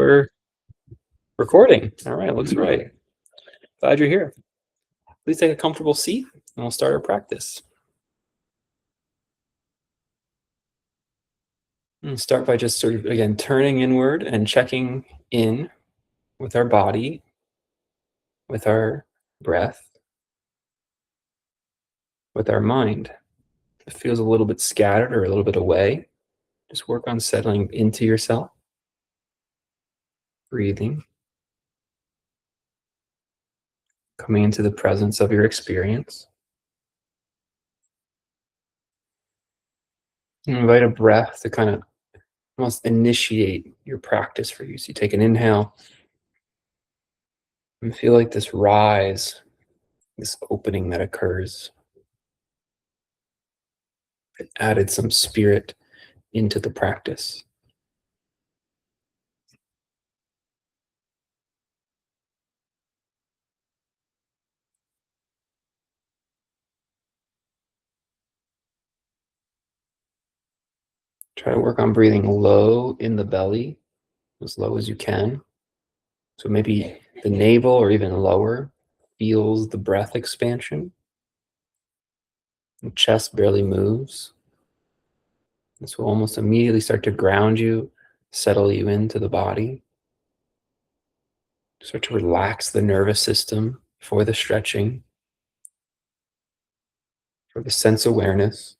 we're recording. All right, looks right. Glad you're here. Please take a comfortable seat and we'll start our practice. And start by just sort of, again, turning inward and checking in with our body, with our breath, with our mind. If it feels a little bit scattered or a little bit away, just work on settling into yourself, breathing, coming into the presence of your experience. And invite a breath to kind of almost initiate your practice for you. So you take an inhale and feel like this rise, this opening that occurs. It added some spirit into the practice. Try to work on breathing low in the belly, as low as you can. So maybe the navel or even lower feels the breath expansion. The chest barely moves. This will almost immediately start to ground you, settle you into the body. Start to relax the nervous system for the stretching, for the sense awareness.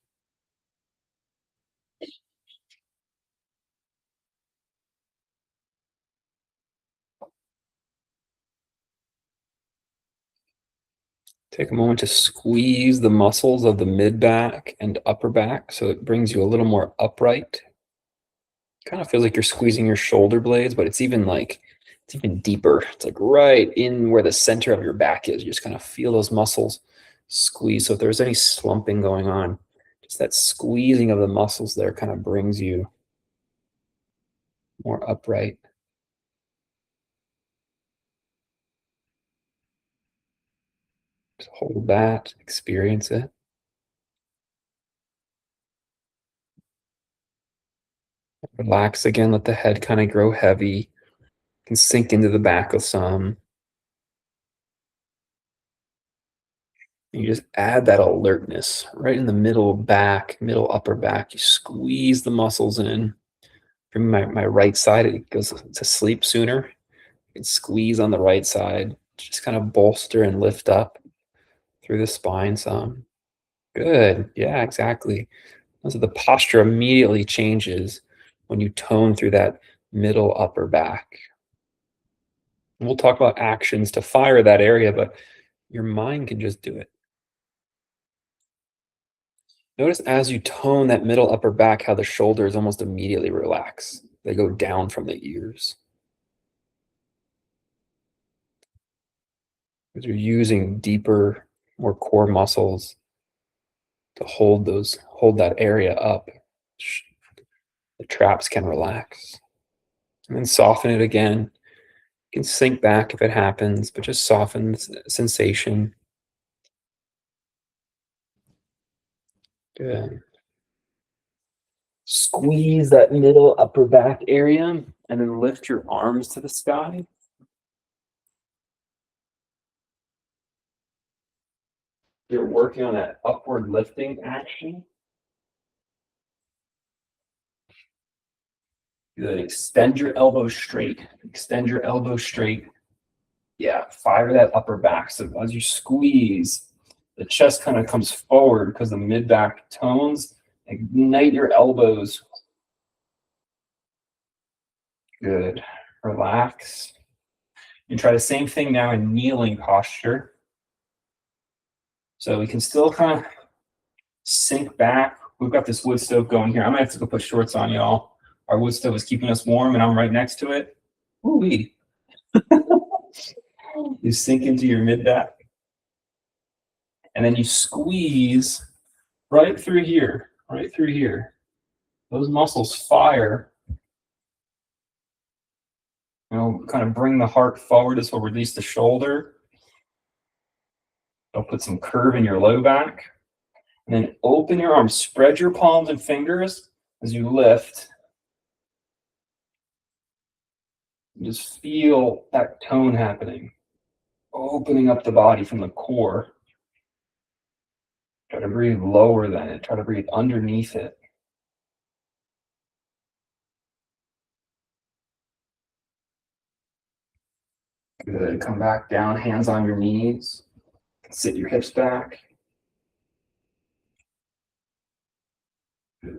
Take a moment to squeeze the muscles of the mid back and upper back so it brings you a little more upright. Kind of feels like you're squeezing your shoulder blades, but it's even deeper. It's like right in where the center of your back is. You just kind of feel those muscles squeeze. So if there's any slumping going on, just that squeezing of the muscles there kind of brings you more upright. Just hold that, experience it. Relax again, let the head kind of grow heavy. You can sink into the back of some. You just add that alertness right in the middle back, middle upper back. You squeeze the muscles in. From my right side, it goes to sleep sooner. You can squeeze on the right side, just kind of bolster and lift up through the spine some. Good. Yeah, exactly. So the posture immediately changes when you tone through that middle upper back. And we'll talk about actions to fire that area, but your mind can just do it. Notice as you tone that middle upper back, how the shoulders almost immediately relax. They go down from the ears. Because you're using deeper, more core muscles to hold that area up. The traps can relax. And then soften it again. You can sink back if it happens, but just soften the sensation. Good. Squeeze that middle upper back area and then lift your arms to the sky. You're working on that upward lifting action. Good. Extend your elbows straight. Extend your elbows straight. Yeah, fire that upper back. So as you squeeze, the chest kind of comes forward because the mid back tones. Ignite your elbows. Good. Relax. And try the same thing now in kneeling posture. So we can still kind of sink back. We've got this wood stove going here. I'm gonna have to go put shorts on, y'all. Our wood stove is keeping us warm and I'm right next to it. Ooh-wee. You sink into your mid back. And then you squeeze right through here, right through here. Those muscles fire. Kind of bring the heart forward. This will release the shoulder. It'll put some curve in your low back. And then open your arms. Spread your palms and fingers as you lift. Just feel that tone happening, opening up the body from the core. Try to breathe lower than it. Try to breathe underneath it. Good. Come back down, hands on your knees. Sit your hips back.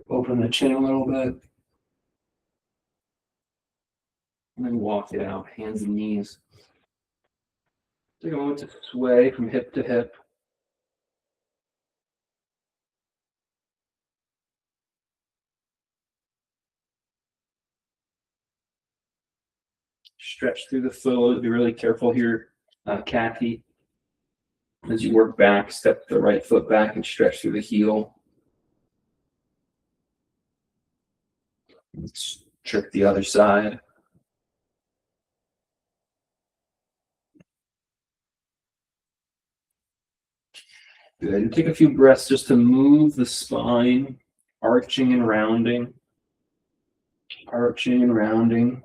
Open the chin a little bit. And then walk it out, hands and knees. Take a moment to sway from hip to hip. Stretch through the foot. Be really careful here, Kathy. As you work back, step the right foot back and stretch through the heel. Let's trick the other side. Good. And take a few breaths just to move the spine, arching and rounding. Arching and rounding.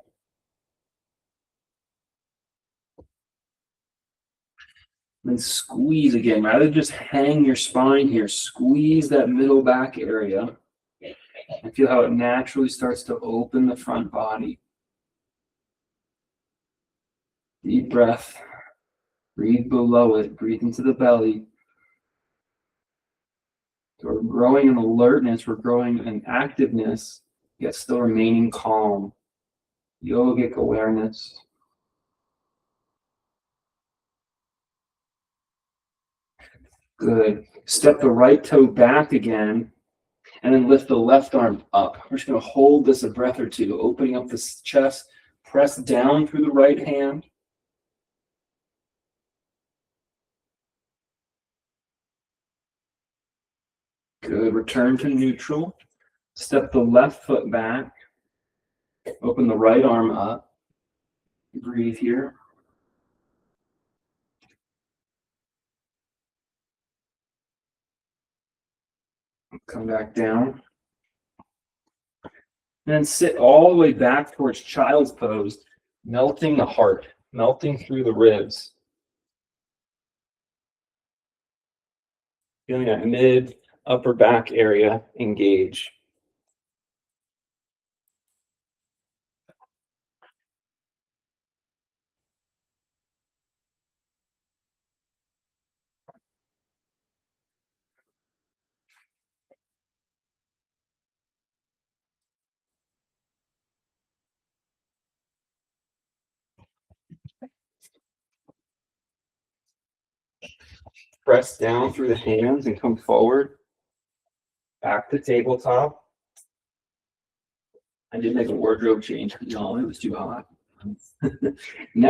Then squeeze again. Rather than just hang your spine here, squeeze that middle back area. And feel how it naturally starts to open the front body. Deep breath. Breathe below it. Breathe into the belly. So we're growing in alertness. We're growing in activeness, yet still remaining calm. Yogic awareness. Good. Step the right toe back again, and then lift the left arm up. We're just going to hold this a breath or two, opening up the chest. Press down through the right hand. Good. Return to neutral. Step the left foot back. Open the right arm up. Breathe here. Come back down. And then sit all the way back towards child's pose, melting the heart, melting through the ribs. Feeling that mid, upper back area engage. Press down through the hands and come forward. Back to tabletop. I did make a wardrobe change. No, it was too hot. Now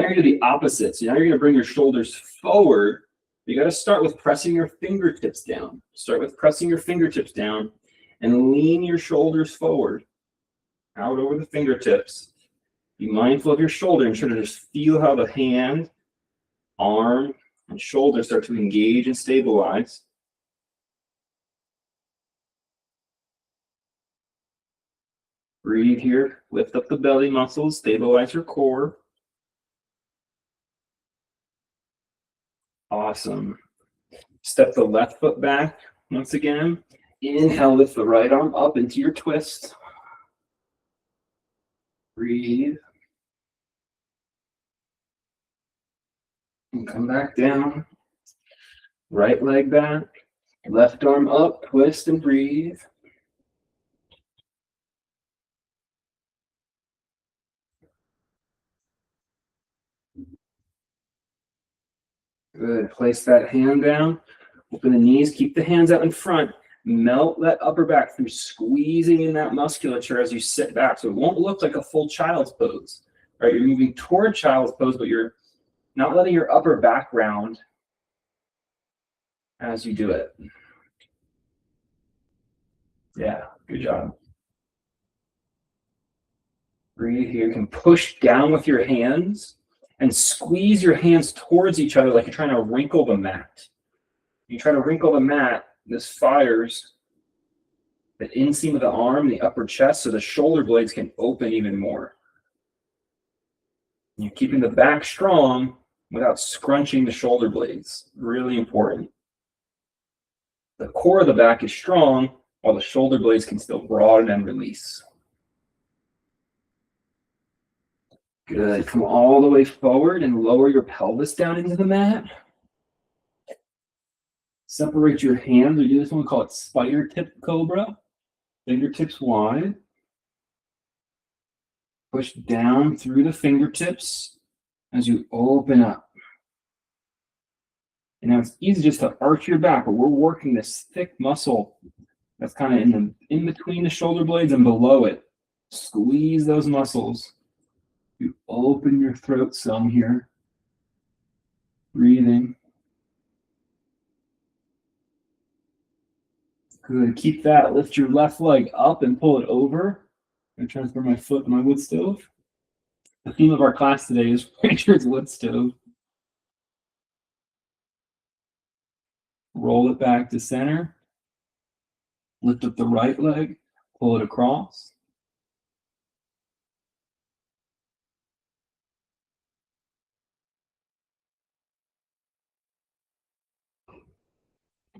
you're going to do the opposite. So now you're going to bring your shoulders forward. You got to start with pressing your fingertips down. Start with pressing your fingertips down and lean your shoulders forward. Out over the fingertips. Be mindful of your shoulder and try to just feel how the hand, arm, and shoulder start to engage and stabilize. Breathe here. Lift up the belly muscles. Stabilize your core. Awesome. Step the left foot back once again. Inhale, lift the right arm up into your twist. Breathe. And come back down. Right leg back. Left arm up. Twist and breathe. Good. Place that hand down. Open the knees. Keep the hands out in front. Melt that upper back through squeezing in that musculature as you sit back. So it won't look like a full child's pose. Right? You're moving toward child's pose, but you're not letting your upper back round as you do it. Yeah, good job. Breathe here. You can push down with your hands and squeeze your hands towards each other like you're trying to wrinkle the mat. You try to wrinkle the mat, this fires the inseam of the arm, the upper chest, so the shoulder blades can open even more. You're keeping the back strong without scrunching the shoulder blades. Really important. The core of the back is strong while the shoulder blades can still broaden and release. Good. Come all the way forward and lower your pelvis down into the mat. Separate your hands. We do this one, we call it spider tip cobra. Fingertips wide. Push down through the fingertips as you open up. And now it's easy just to arch your back, but we're working this thick muscle that's kind of in between the shoulder blades and below it. Squeeze those muscles. You open your throat some here. Breathing. Good. Keep that. Lift your left leg up and pull it over. I'm going to transfer my foot to my wood stove. The theme of our class today is Richard's wood stove. Roll it back to center. Lift up the right leg. Pull it across.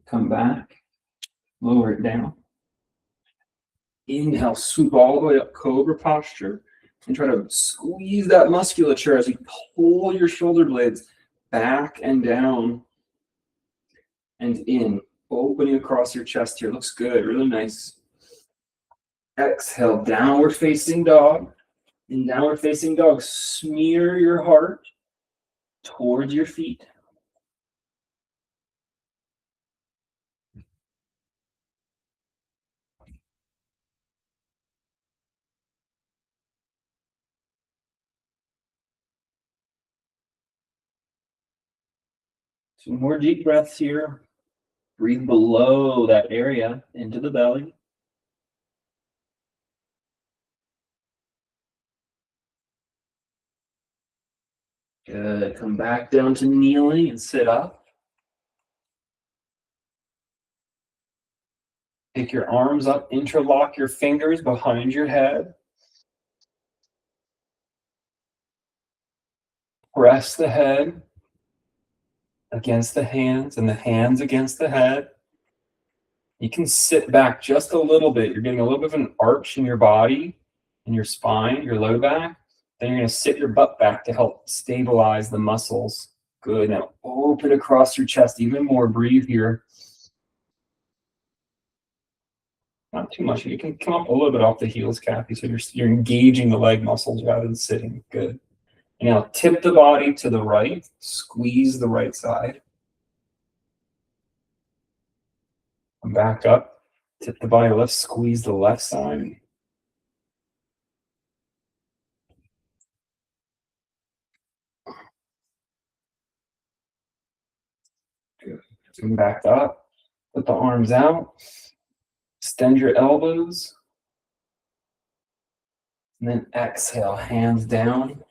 Come back. Lower it down. Inhale, swoop all the way up, cobra posture, and try to squeeze that musculature as you pull your shoulder blades back and down and in, opening across your chest here. Looks good, really nice. Exhale, downward facing dog. In downward facing dog, smear your heart towards your feet. Two more deep breaths here. Breathe below that area into the belly. Good. Come back down to kneeling and sit up. Take your arms up, interlock your fingers behind your head. Press the head against the hands and the hands against the head. You can sit back just a little bit. You're getting a little bit of an arch in your body, in your spine, your low back. Then you're going to sit your butt back to help stabilize the muscles. Good. Now open across your chest even more. Breathe here. Not too much. You can come up a little bit off the heels, Kathy, so you're engaging the leg muscles rather than sitting. Good. And now tip the body to the right. Squeeze the right side. Come back up. Tip the body left. Squeeze the left side. Good. Come back up. Put the arms out. Extend your elbows. And then exhale, hands down.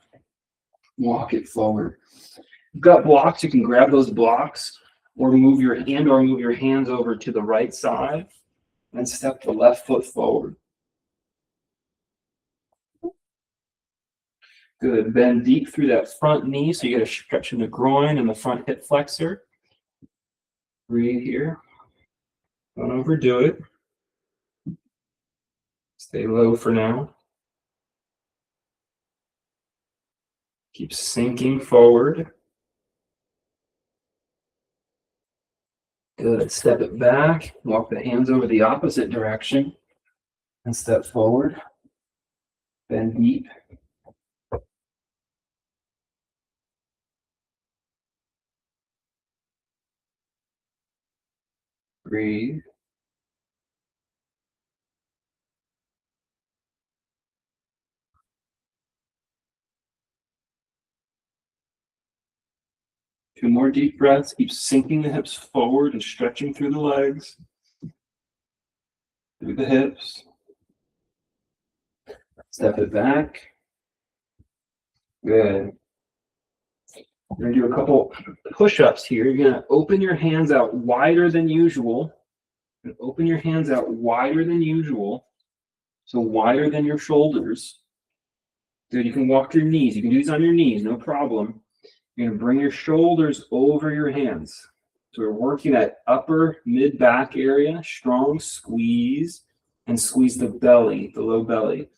Walk it forward. If you've got blocks, you can grab those blocks or move your hands over to the right side and step the left foot forward. Good. Bend deep through that front knee so you get a stretch in the groin and the front hip flexor. Breathe here. Don't overdo it. Stay low for now. Keep sinking forward. Good. Step it back. Walk the hands over the opposite direction and step forward. Bend deep. Breathe. Two more deep breaths. Keep sinking the hips forward and stretching through the legs, through the hips. Step it back. Good. We're going to do a couple push-ups here. You're going to open your hands out wider than usual. Open your hands out wider than usual. So wider than your shoulders. Good, you can walk your knees. You can do these on your knees, no problem. You're gonna bring your shoulders over your hands. So we're working that upper mid-back area, strong squeeze, and squeeze the belly, the low belly.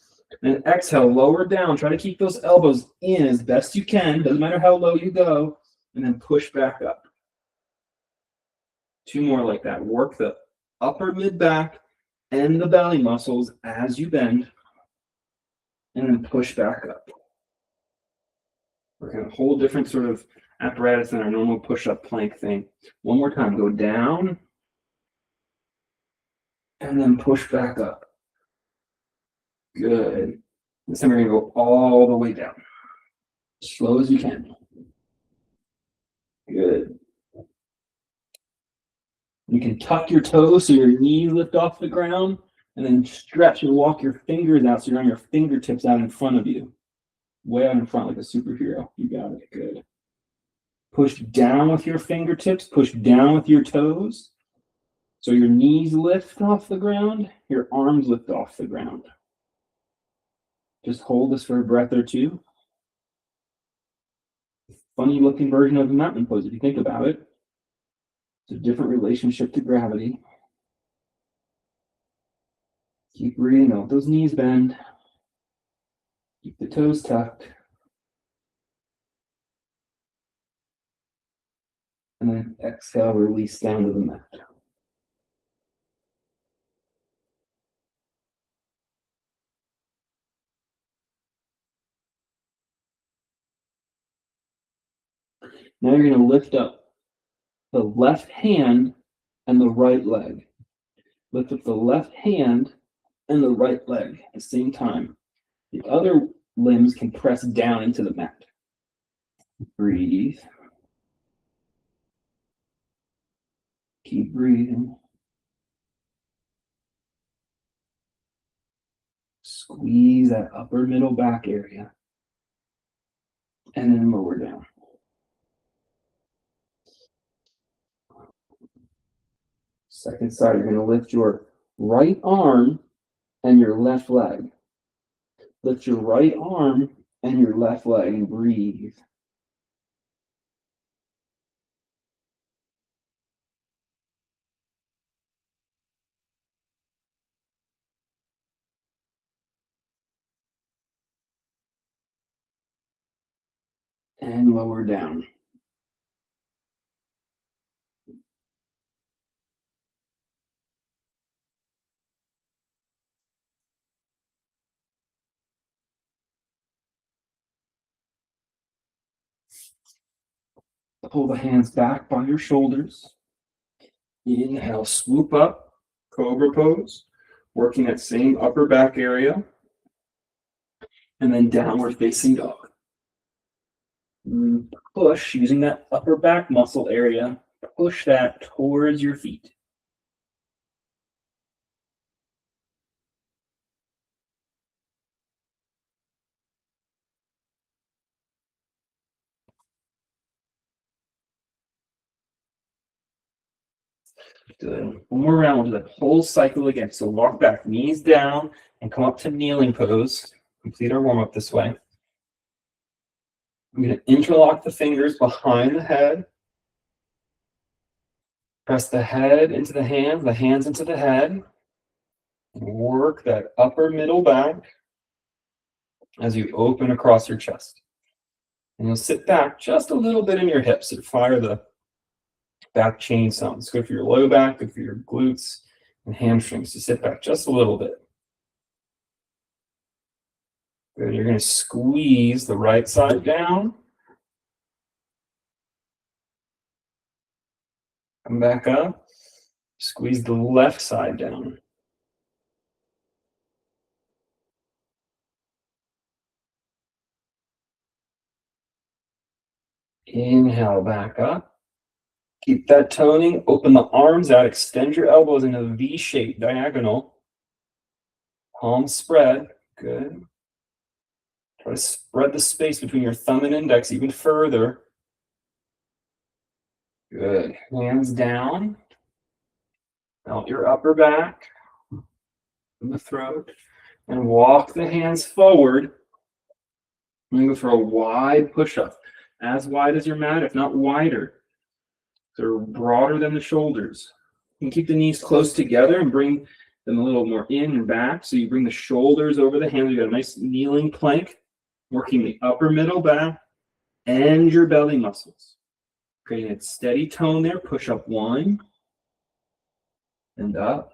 And exhale, lower down. Try to keep those elbows in as best you can. Doesn't matter how low you go. And then push back up. 2 more like that. Work the upper mid-back and the belly muscles as you bend. And then push back up. We're going to hold different sort of apparatus than our normal push-up plank thing. One more time. Go down. And then push back up. Good. This time we're going to go all the way down. As slow as you can. Good. You can tuck your toes so your knees lift off the ground, and then stretch and walk your fingers out so you're on your fingertips out in front of you. Way out in front like a superhero. You got it. Good. Push down with your fingertips. Push down with your toes. So your knees lift off the ground. Your arms lift off the ground. Just hold this for a breath or two. Funny looking version of a mountain pose if you think about it. It's a different relationship to gravity. Keep breathing, don't let those knees bend. Keep the toes tucked. And then exhale, release down to the mat. Now you're going to lift up the left hand and the right leg. Lift up the left hand and the right leg at the same time. The other limbs can press down into the mat. Breathe. Keep breathing. Squeeze that upper middle back area. And then lower down. Second side, you're going to lift your right arm and your left leg. Lift your right arm and your left leg and breathe. And lower down. Pull the hands back by your shoulders. Inhale, swoop up, cobra pose, working that same upper back area. And then downward facing dog. Push, using that upper back muscle area, push that towards your feet. Good. One more round, we'll do that whole cycle again. So walk back, knees down, and come up to kneeling pose. Complete our warm-up this way. I'm going to interlock the fingers behind the head. Press the head into the hands into the head. Work that upper middle back as you open across your chest. And you'll sit back just a little bit in your hips and fire the back chain some. It's good for your low back, good for your glutes and hamstrings to sit back just a little bit. Good. You're going to squeeze the right side down. Come back up. Squeeze the left side down. Inhale back up. Keep that toning. Open the arms out. Extend your elbows into a V shape, diagonal. Palms spread. Good. Try to spread the space between your thumb and index even further. Good. Hands down. Melt your upper back from the throat. And walk the hands forward. I'm gonna go for a wide push-up, as wide as your mat, if not wider. They're broader than the shoulders. You can keep the knees close together and bring them a little more in and back. So you bring the shoulders over the hands. You got a nice kneeling plank, working the upper middle back and your belly muscles. Creating a steady tone there. Push up 1 and up.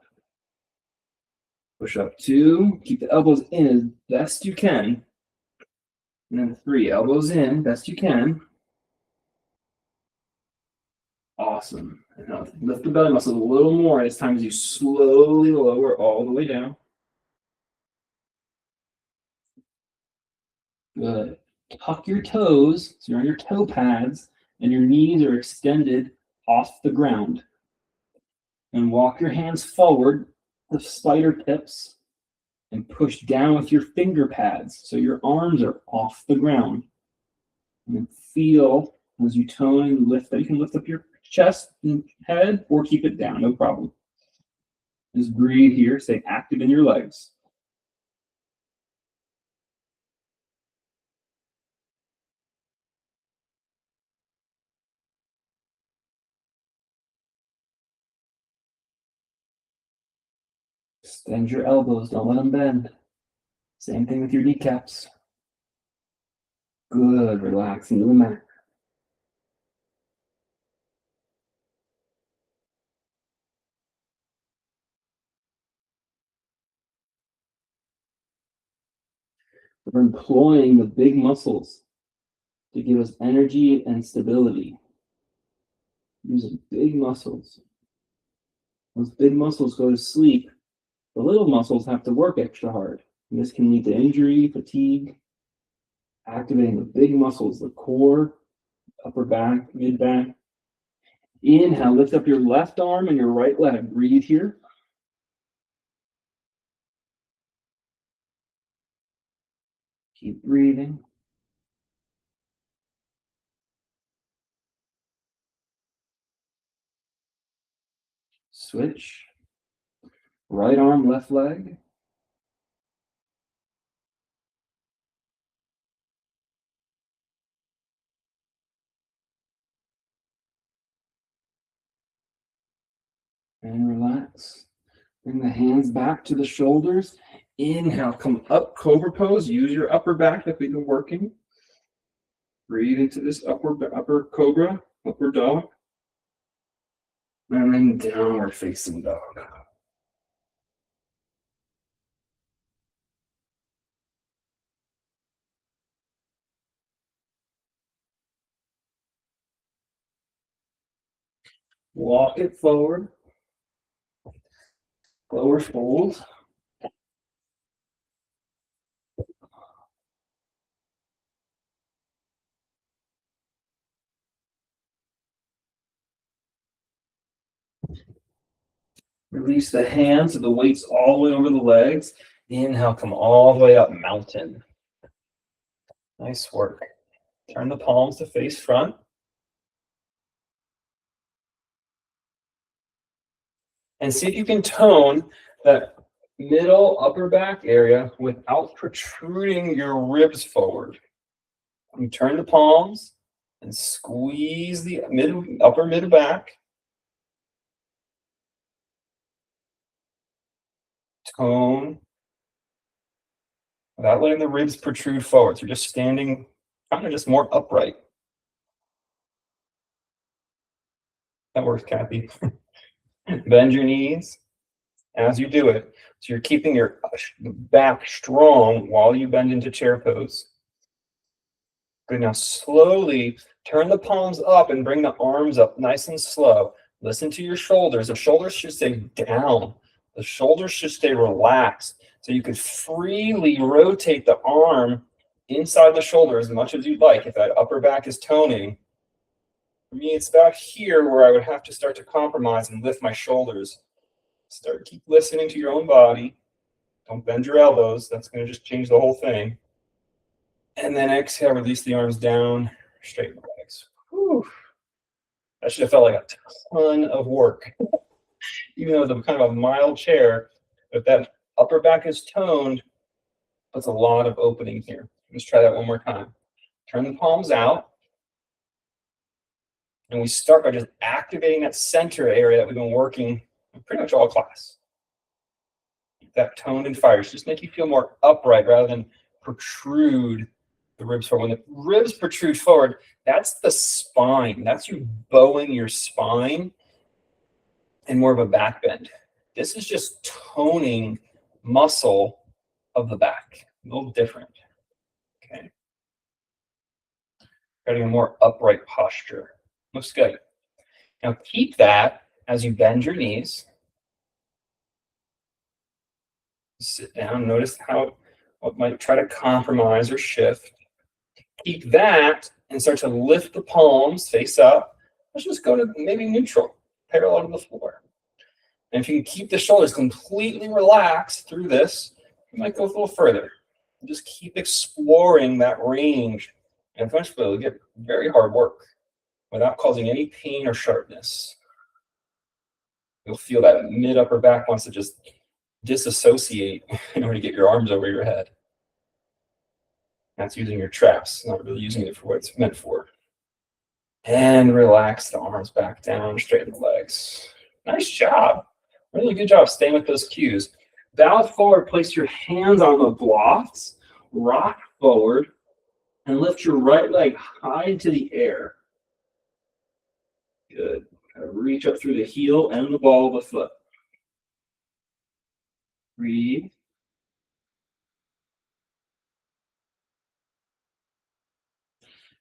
Push up 2. Keep the elbows in as best you can. And then 3, elbows in, best you can. Awesome. And now lift the belly muscles a little more as time as you slowly lower all the way down. Good. Tuck your toes, so you're on your toe pads, and your knees are extended off the ground. And walk your hands forward, the spider tips, and push down with your finger pads, so your arms are off the ground. And then feel as you tone and lift that. You can lift up your chest and head or keep it down, no problem. Just breathe here, stay active in your legs. Extend your elbows, don't let them bend. Same thing with your kneecaps. Good, relax into the mat. We're employing the big muscles to give us energy and stability. Using big muscles. Those big muscles go to sleep. The little muscles have to work extra hard. And this can lead to injury, fatigue. Activating the big muscles, the core, upper back, mid back. Inhale, lift up your left arm and your right leg. Breathe here. Keep breathing. Switch. Right arm, left leg. And relax. Bring the hands back to the shoulders. Inhale, come up, cobra pose. Use your upper back like we've been working. Breathe into this upper cobra, upper dog. And then downward facing dog. Walk it forward. Lower fold. Release the hands so the weight's all the way over the legs. Inhale, come all the way up, mountain. Nice work. Turn the palms to face front. And see if you can tone that middle upper back area without protruding your ribs forward. You turn the palms and squeeze the upper mid back. Tone without letting the ribs protrude forward. So you're just standing kind of just more upright. That works, Kathy. Bend your knees as you do it. So you're keeping your back strong while you bend into chair pose. Good. Now slowly turn the palms up and bring the arms up nice and slow. Listen to your shoulders. The shoulders should stay down. The shoulders should stay relaxed. So you could freely rotate the arm inside the shoulder as much as you'd like. If that upper back is toning, for me, it's back here where I would have to start to compromise and lift my shoulders. Keep listening to your own body. Don't bend your elbows. That's going to just change the whole thing. And then exhale, release the arms down, straighten the legs. Whew. That should have felt like a ton of work. Even though it's kind of a mild chair, if that upper back is toned, that's a lot of opening here. Let's try that one more time. Turn the palms out. And we start by just activating that center area that we've been working pretty much all class. Keep that toned and fired. Just make you feel more upright rather than protrude the ribs forward. When the ribs protrude forward, that's the spine. That's you bowing your spine and more of a back bend. This is just toning muscle of the back. A little different. Okay. Getting a more upright posture. Looks good. Now keep that as you bend your knees. Sit down. Notice how what might try to compromise or shift. Keep that and start to lift the palms face up. Let's just go to maybe neutral, parallel to the floor. And if you can keep the shoulders completely relaxed through this, you might go a little further. Just keep exploring that range, and eventually you'll get very hard work without causing any pain or sharpness. You'll feel that mid-upper back wants to just disassociate in order to get your arms over your head. That's using your traps, not really using it for what it's meant for. And relax the arms back down, straighten the legs. Nice job. Really good job staying with those cues. Bow forward, place your hands on the blocks, rock forward, and lift your right leg high into the air. Good. Reach up through the heel and the ball of the foot. Breathe.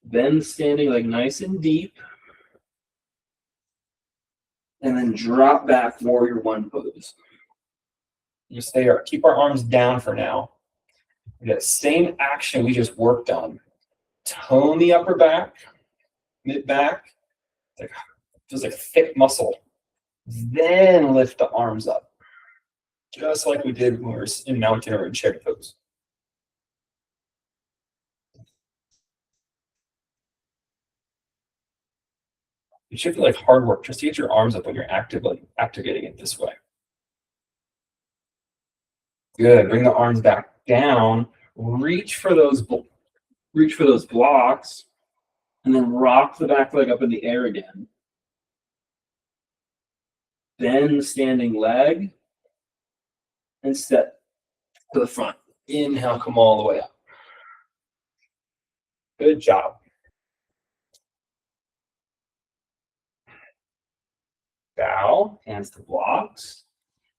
Bend the standing leg nice and deep. And then drop back, warrior one pose. Just stay here. Keep our arms down for now. That same action we just worked on. Tone the upper back, mid back. Feels like thick muscle. Then lift the arms up. Just like we did when we were in mountain or in chair pose. It should feel like hard work just to get your arms up when you're activating it this way. Good. Bring the arms back down. Reach for those blocks, and then rock the back leg up in the air again. Bend the standing leg and step to the front. Inhale, come all the way up. Good job. Bow, hands to blocks.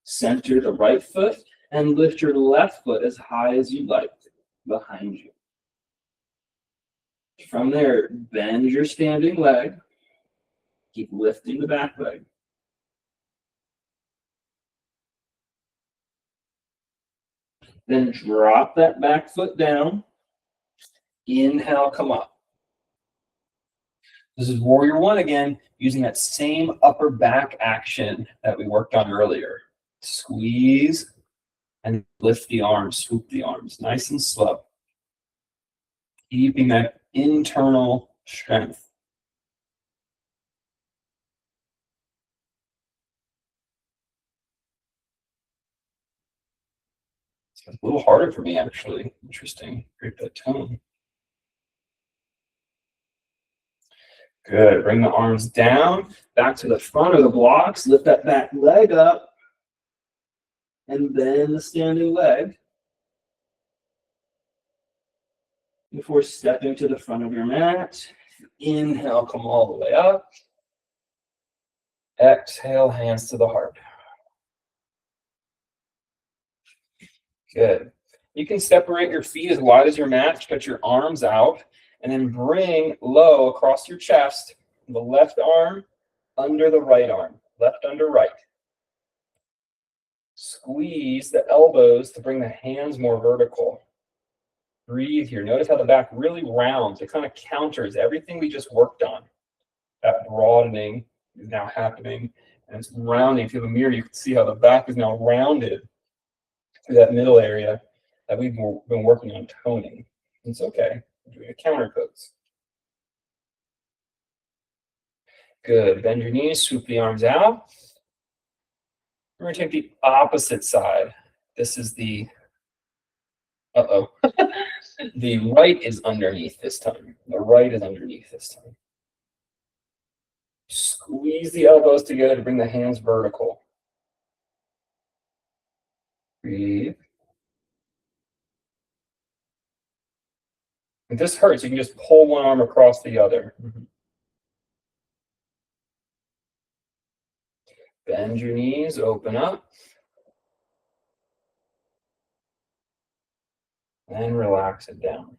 Center the right foot and lift your left foot as high as you like behind you. From there, bend your standing leg. Keep lifting the back leg. Then drop that back foot down. Inhale, come up. This is warrior one again, using that same upper back action that we worked on earlier. Squeeze and lift the arms, swoop the arms, nice and slow. Keeping that internal strength. It's a little harder for me, actually. Interesting. Create that tone. Good. Bring the arms down, back to the front of the blocks. Lift that back leg up, and bend the standing leg before stepping to the front of your mat. Inhale, come all the way up. Exhale, hands to the heart. Good. You can separate your feet as wide as your mat, stretch your arms out, and then bring low across your chest, the left arm under the right arm, left under right. Squeeze the elbows to bring the hands more vertical. Breathe here. Notice how the back really rounds. It kind of counters everything we just worked on. That broadening is now happening, and it's rounding. If you have a mirror, you can see how the back is now rounded through that middle area that we've been working on toning. It's okay. We're doing a counter pose. Good. Bend your knees, swoop the arms out. We're going to take the opposite side. This is the Uh-oh. The right is underneath this time. The right is underneath this time. Squeeze the elbows together to bring the hands vertical. Breathe. If this hurts, you can just pull one arm across the other. Bend your knees, open up. And relax it down.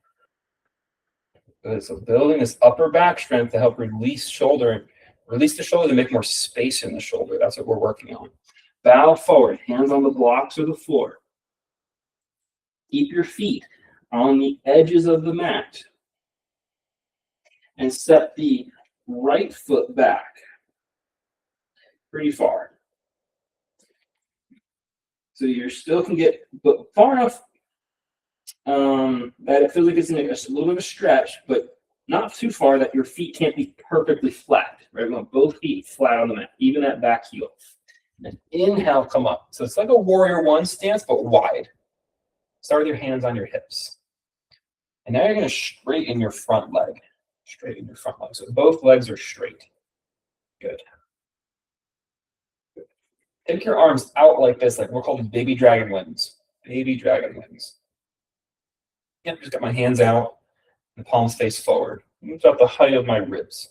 Good. So building this upper back strength to help release the shoulder to make more space in the shoulder. That's what we're working on. Bow forward, hands on the blocks or the floor. Keep your feet on the edges of the mat. And set the right foot back pretty far. So you still can get but far enough that it feels like it's in a little bit of a stretch, but not too far that your feet can't be perfectly flat. Right? We want both feet flat on the mat, even that back heel. And inhale, come up. So it's like a warrior one stance, but wide. Start with your hands on your hips. And now you're going to straighten your front leg. Straighten your front leg. So both legs are straight. Good. Good. Take your arms out like this, like we're called baby dragon wings. Baby dragon wings. Yep, just got my hands out, the palms face forward. It's about the height of my ribs,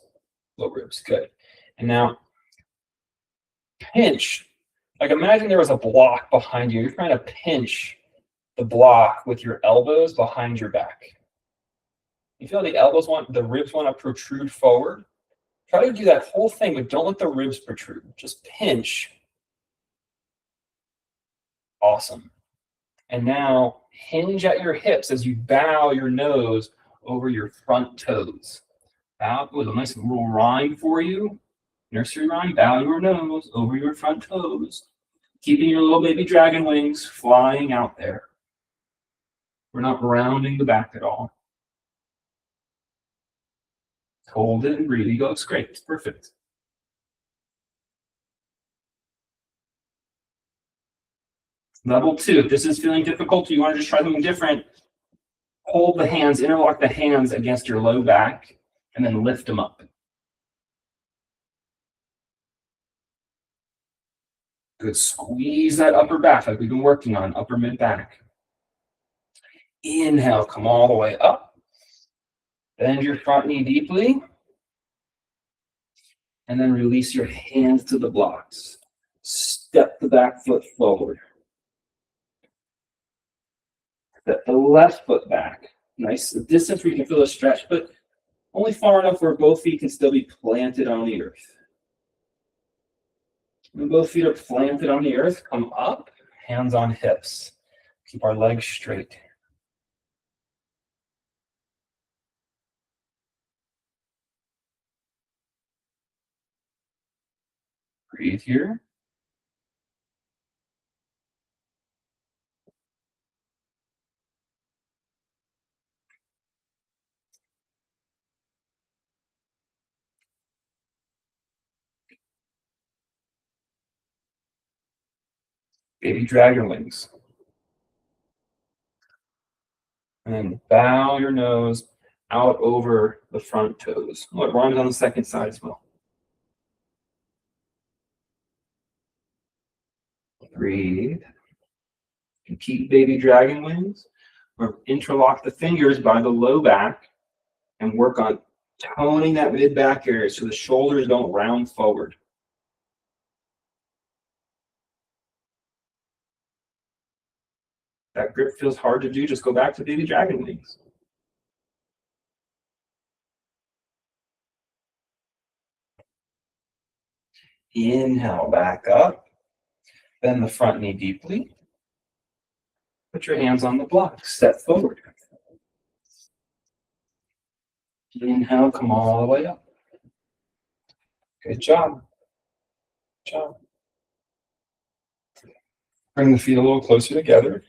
low ribs. Good. And now pinch. Like imagine there was a block behind you. You're trying to pinch the block with your elbows behind your back. You feel the ribs want to protrude forward. Try to do that whole thing, but don't let the ribs protrude. Just pinch. Awesome. And now hinge at your hips as you bow your nose over your front toes. Bow with a nice little rhyme for you. Nursery rhyme, bow your nose over your front toes. Keeping your little baby dragon wings flying out there. We're not rounding the back at all. Hold it and breathe. You go, it's great. It's perfect. Level 2. If this is feeling difficult, you want to just try something different. Hold the hands, interlock the hands against your low back, and then lift them up. Good. Squeeze that upper back like we've been working on, upper mid back. Inhale, come all the way up. Bend your front knee deeply. And then release your hands to the blocks. Step the back foot forward. Step the left foot back. Nice distance where you can feel a stretch, but only far enough where both feet can still be planted on the earth. When both feet are planted on the earth, come up, hands on hips. Keep our legs straight. Breathe here. Baby dragon wings. And then bow your nose out over the front toes. What rhymes on the second side as well. Breathe. And keep baby dragon wings. Or interlock the fingers by the low back and work on toning that mid back area so the shoulders don't round forward. That grip feels hard to do, just go back to baby dragon wings. Inhale, back up. Bend the front knee deeply. Put your hands on the block, step forward. Inhale, come all the way up. Good job. Good job. Bring the feet a little closer together.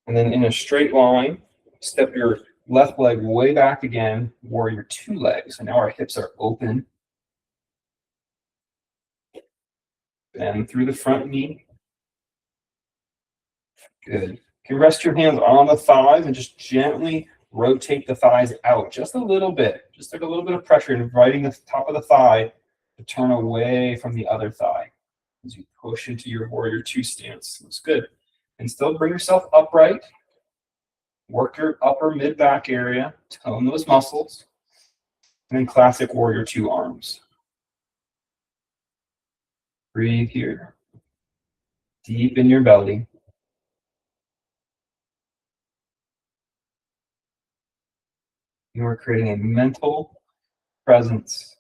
And then in a straight line, step your left leg way back again, warrior two legs. And now our hips are open. Bend through the front knee. Good. You can rest your hands on the thighs and just gently rotate the thighs out just a little bit, just like a little bit of pressure, inviting the top of the thigh to turn away from the other thigh as you push into your warrior two stance. That's good. And still bring yourself upright. Work your upper mid back area, tone those muscles, and then classic warrior two arms. Breathe here, deep in your belly. You are creating a mental presence,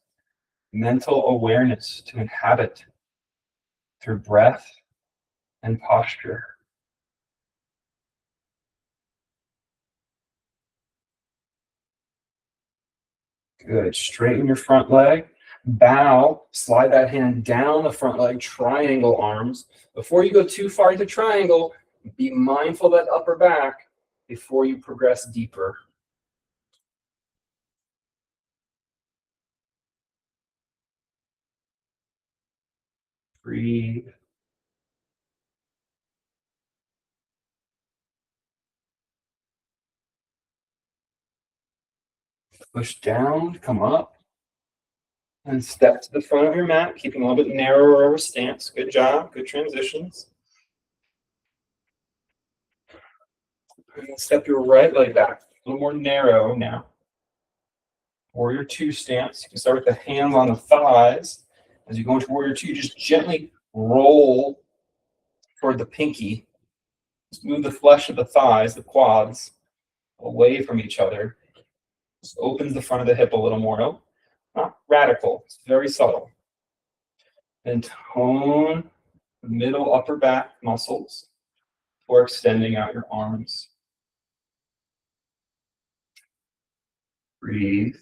mental awareness to inhabit through breath and posture. Good. Straighten your front leg. Bow. Slide that hand down the front leg. Triangle arms. Before you go too far into triangle, be mindful of that upper back before you progress deeper. Breathe. Push down, come up, and step to the front of your mat, keeping a little bit narrower of a stance. Good job, good transitions. And step your right leg back, a little more narrow now. Warrior two stance. You can start with the hands on the thighs. As you go into warrior two, just gently roll toward the pinky. Just move the flesh of the thighs, the quads, away from each other. Just opens the front of the hip a little more. No, not radical. It's very subtle. And tone the middle upper back muscles for extending out your arms. Breathe.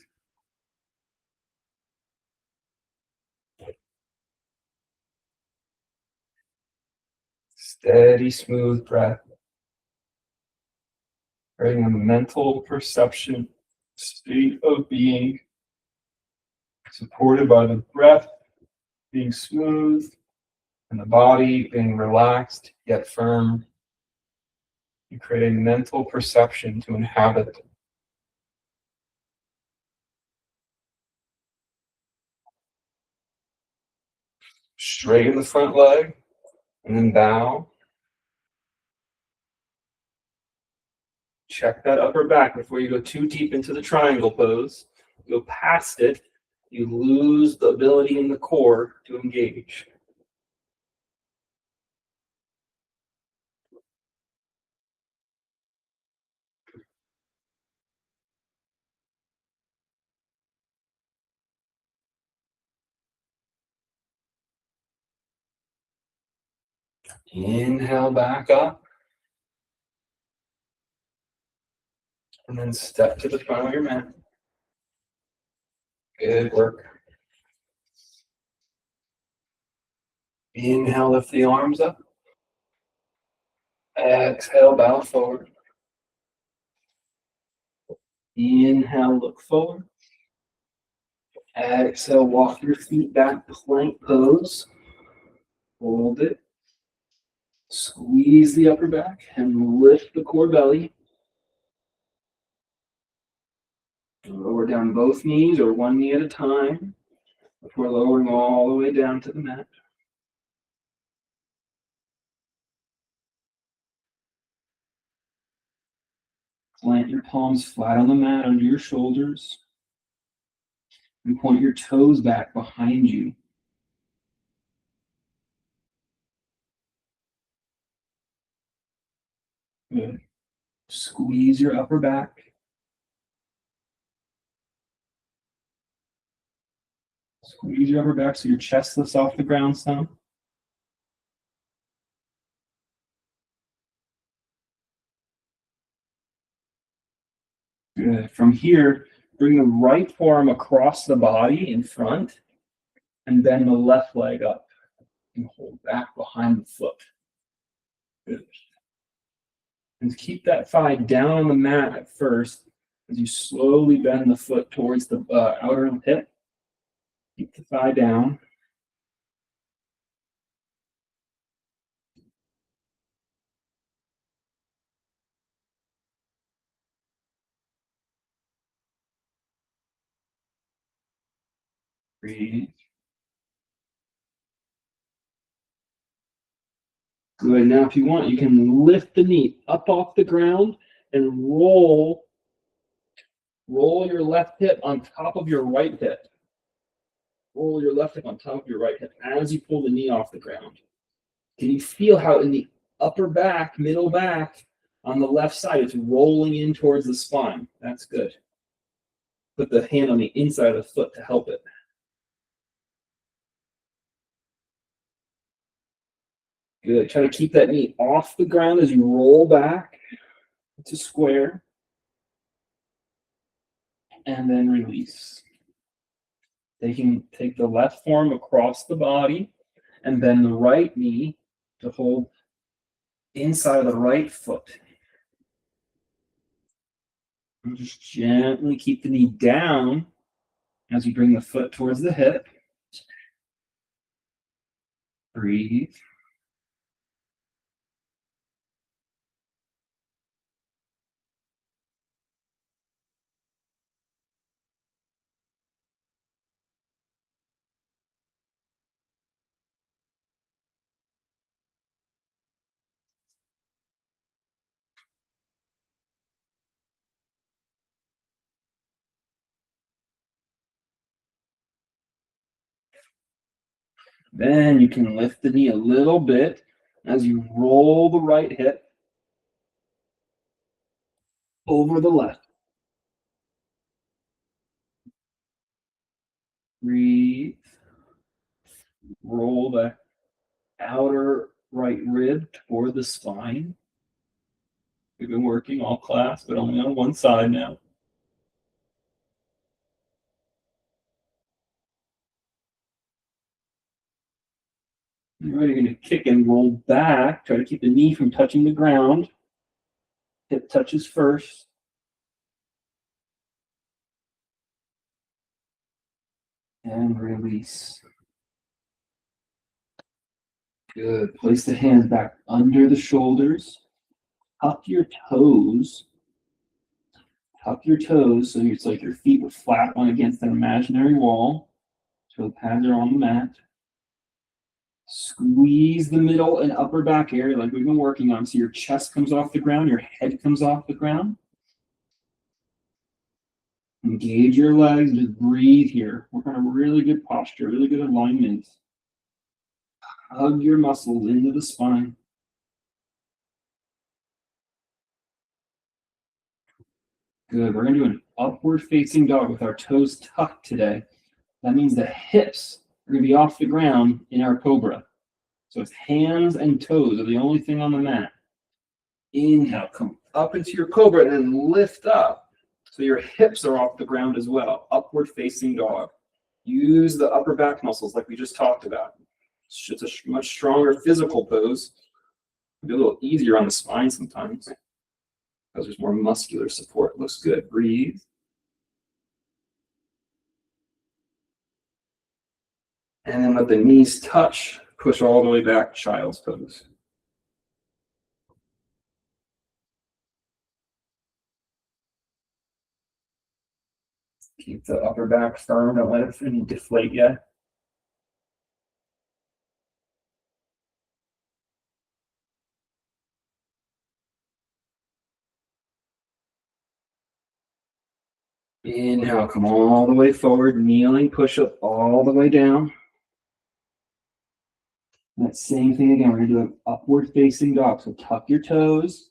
Steady, smooth breath. Creating a mental perception state of being supported by the breath being smooth and the body being relaxed yet firm. You create a mental perception to inhabit. Straighten the front leg and then bow. Check that upper back before you go too deep into the triangle pose. Go past it, you lose the ability in the core to engage. Inhale back up. And then step to the front of your mat. Good work. Inhale, lift the arms up. Exhale, bow forward. Inhale, look forward. Exhale, walk your feet back, plank pose. Hold it. Squeeze the upper back and lift the core belly. Lower down both knees or one knee at a time before lowering all the way down to the mat. Plant your palms flat on the mat under your shoulders and point your toes back behind you. Good. Squeeze your upper back. Squeeze your upper back so your chest lifts off the ground some. Good. From here, bring the right forearm across the body in front and bend the left leg up and hold back behind the foot. Good. And keep that thigh down on the mat at first as you slowly bend the foot towards the outer hip. Keep the thigh down. Breathe. Good. Now, if you want, you can lift the knee up off the ground and roll your left hip on top of your right hip. Roll your left hip on top of your right hip as you pull the knee off the ground. Can you feel how in the upper back, middle back, on the left side, it's rolling in towards the spine? That's good. Put the hand on the inside of the foot to help it. Good. Try to keep that knee off the ground as you roll back to square. And then release. Take the left forearm across the body and then the right knee to hold inside of the right foot. And just gently keep the knee down as you bring the foot towards the hip. Breathe. Then you can lift the knee a little bit as you roll the right hip over the left. Breathe. Roll the outer right rib toward the spine. We've been working all class, but only on one side now. You're going to kick and roll back. Try to keep the knee from touching the ground. Hip touches first. And release. Good. Place the hands back under the shoulders. Tuck your toes. Tuck your toes so it's like your feet would flap on against an imaginary wall. Toe pads are on the mat. Squeeze the middle and upper back area like we've been working on. So your chest comes off the ground, your head comes off the ground. Engage your legs, just breathe here. Work on a really good posture, really good alignment. Hug your muscles into the spine. Good. We're going to do an upward facing dog with our toes tucked today. That means the hips are going to be off the ground in our cobra. So it's hands and toes are the only thing on the mat. Inhale, come up into your cobra and then lift up. So your hips are off the ground as well. Upward facing dog. Use the upper back muscles like we just talked about. It's a much stronger physical pose. It'll be a little easier on the spine sometimes because there's more muscular support. Looks good. Breathe. And then let the knees touch. Push all the way back, child's pose. Keep the upper back firm. Don't let it deflate yet. Inhale, come all the way forward, kneeling, push up all the way down. That same thing again, we're going to do an upward facing dog. So tuck your toes,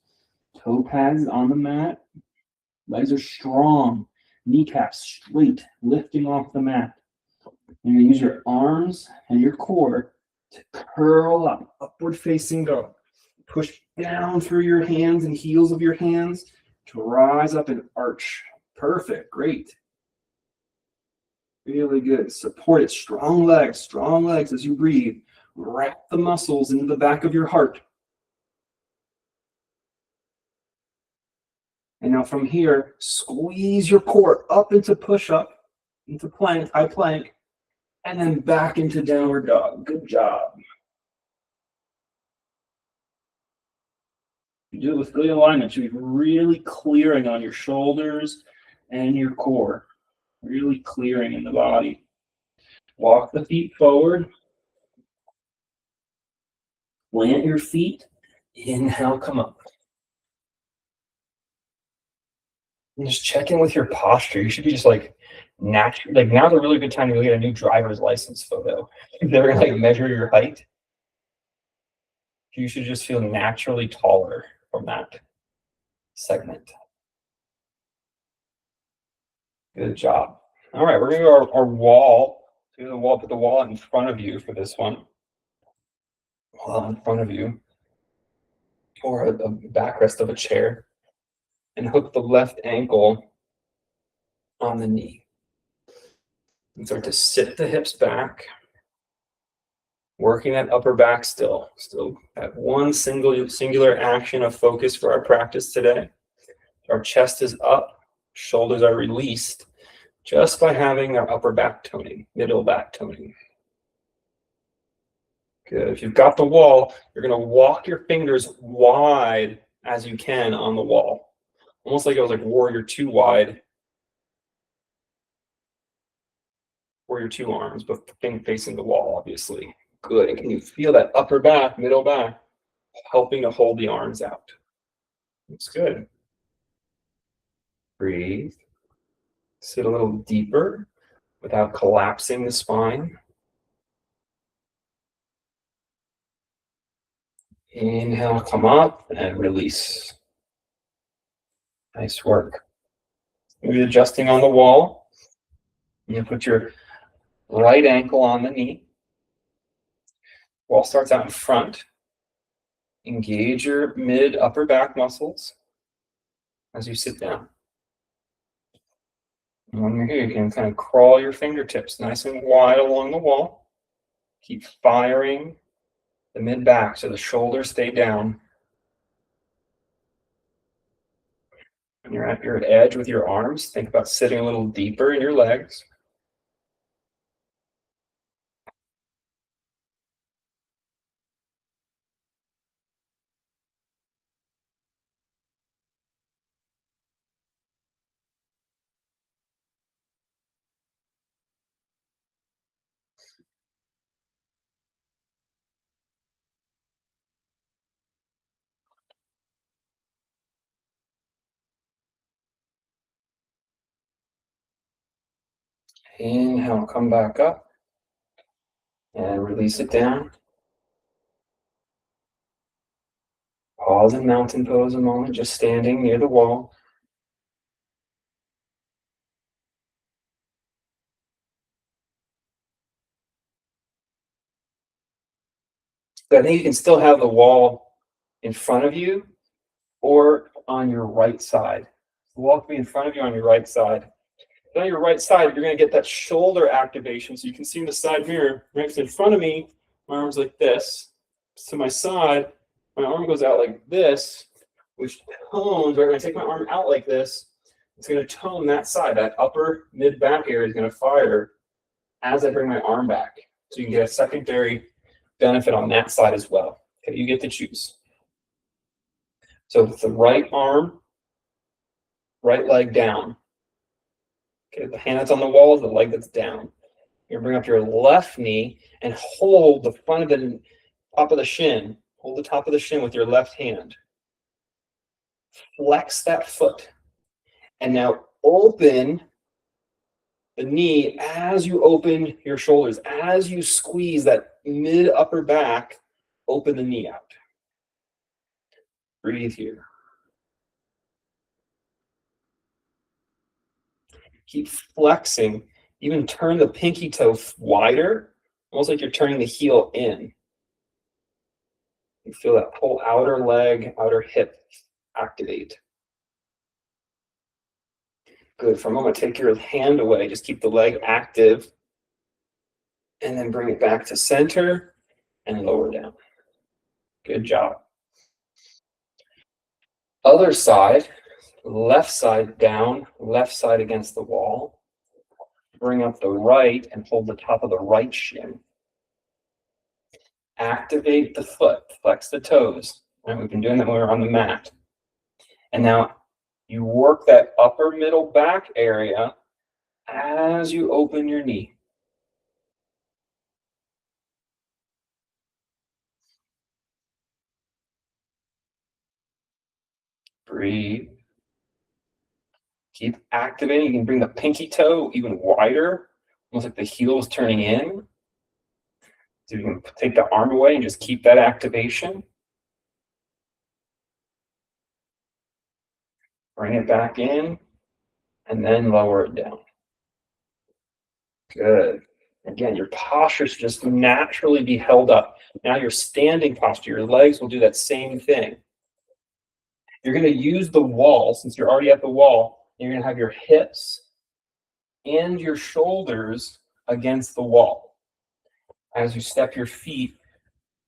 toe pads on the mat. Legs are strong, kneecaps straight, lifting off the mat. You're going to use your arms and your core to curl up, upward facing dog. Push down through your hands and heels of your hands to rise up and arch. Perfect, great. Really good. Support it, strong legs as you breathe. Wrap the muscles into the back of your heart. And now from here, squeeze your core up into push-up, into plank, high plank, and then back into downward dog. Good job. You do it with good alignment. You should be really clearing on your shoulders and your core. Really clearing in the body. Walk the feet forward. Plant your feet. Inhale, come up. And just check in with your posture. You should be just like natural. Like now's a really good time to go get a new driver's license photo. If they're gonna like measure your height, you should just feel naturally taller from that segment. Good job. All right, we're gonna go our wall. Do the wall, put the wall in front of you for this one. Wall in front of you, or a backrest of a chair, and hook the left ankle on the knee. And start to sit the hips back, working that upper back still. Still at one singular action of focus for our practice today. Our chest is up, shoulders are released, just by having our upper back toning, middle back toning. Good. If you've got the wall, you're going to walk your fingers wide as you can on the wall. Almost like it was like warrior two wide. Warrior two arms, but facing the wall, obviously. Good. And can you feel that upper back, middle back, helping to hold the arms out? That's good. Breathe. Sit a little deeper without collapsing the spine. Inhale, come up and release. Nice work. Maybe adjusting on the wall. You put your right ankle on the knee. Wall starts out in front. Engage your mid upper back muscles as you sit down. And when you're here, you can kind of crawl your fingertips nice and wide along the wall. Keep firing the mid back so the shoulders stay down. When you're at your edge with your arms, think about sitting a little deeper in your legs. Inhale, come back up and release it down. Pause in mountain pose a moment, just standing near the wall. But I think you can still have the wall in front of you or on your right side. The wall can be in front of you on your right side. But on your right side, you're going to get that shoulder activation. So you can see in the side mirror, right in front of me, my arm's like this. To my side, my arm goes out like this, which tones, right? When I take my arm out like this, it's going to tone that side. That upper mid back area is going to fire as I bring my arm back. So you can get a secondary benefit on that side as well. Okay, you get to choose. So with the right arm, right leg down. Okay, the hand that's on the wall is the leg that's down. You're gonna bring up your left knee and hold the front of the top of the shin. Hold the top of the shin with your left hand. Flex that foot. And now open the knee as you open your shoulders. As you squeeze that mid upper back, open the knee out. Breathe here. Keep flexing. Even turn the pinky toe wider, almost like you're turning the heel in. You feel that whole outer leg, outer hip activate. Good. For a moment, take your hand away. Just keep the leg active. And then bring it back to center and lower down. Good job. Other side, left side down, left side against the wall. Bring up the right and hold the top of the right shin. Activate the foot, flex the toes. Right? We've been doing that when we were on the mat. And now you work that upper middle back area as you open your knee. Breathe. Keep activating. You can bring the pinky toe even wider, almost like the heel is turning in. So you can take the arm away and just keep that activation. Bring it back in, and then lower it down. Good. Again, your posture should just naturally be held up. Now your standing posture, your legs will do that same thing. You're going to use the wall, since you're already at the wall, you're going to have your hips and your shoulders against the wall as you step your feet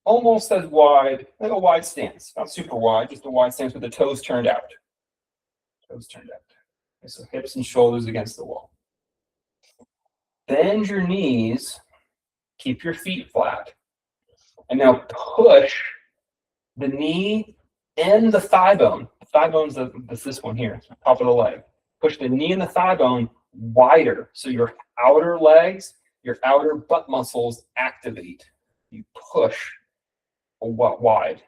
almost as wide, like a wide stance. Not super wide, just a wide stance with the toes turned out. Toes turned out. Okay, so hips and shoulders against the wall. Bend your knees, keep your feet flat, and now push the knee and the thigh bone. The thigh bone's this one here, top of the leg. Push the knee and the thigh bone wider so your outer legs, your outer butt muscles activate. You push wide.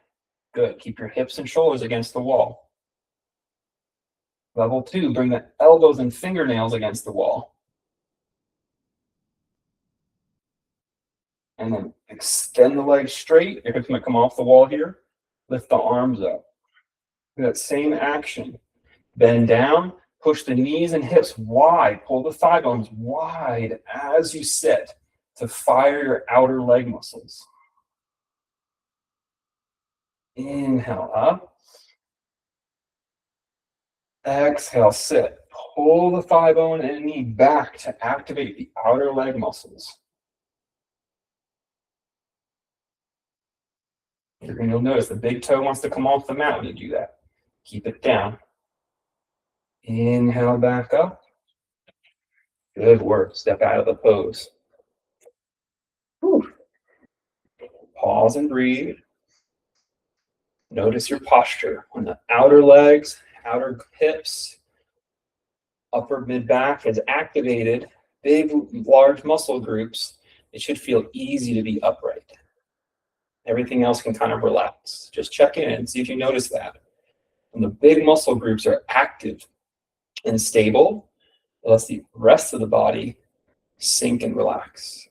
Good. Keep your hips and shoulders against the wall. Level 2, bring the elbows and fingernails against the wall. And then extend the legs straight. Your hips might come off the wall here. Lift the arms up. Do that same action. Bend down, push the knees and hips wide. Pull the thigh bones wide as you sit to fire your outer leg muscles. Inhale up. Exhale, sit. Pull the thigh bone and knee back to activate the outer leg muscles. You'll notice the big toe wants to come off the mat when you do that. Keep it down. Inhale back up. Good work. Step out of the pose. Whew. Pause and breathe. Notice your posture on the outer legs, outer hips, upper mid back is activated. Big, large muscle groups. It should feel easy to be upright. Everything else can kind of relax. Just check in and see if you notice that. When the big muscle groups are active and stable, let the rest of the body sink and relax.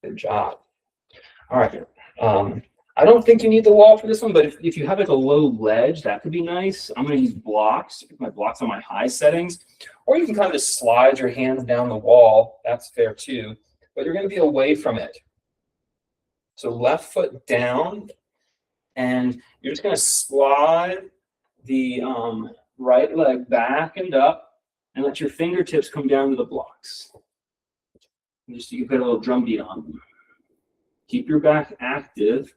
Good job. All right. I don't think you need the wall for this one, but if you have like a low ledge, that could be nice. I'm going to use blocks. My blocks on my high settings, or you can kind of just slide your hands down the wall. That's fair too, but you're going to be away from it. So left foot down, and you're just going to slide the right leg back and up, and let your fingertips come down to the blocks. And just so you can put a little drum beat on them. Keep your back active.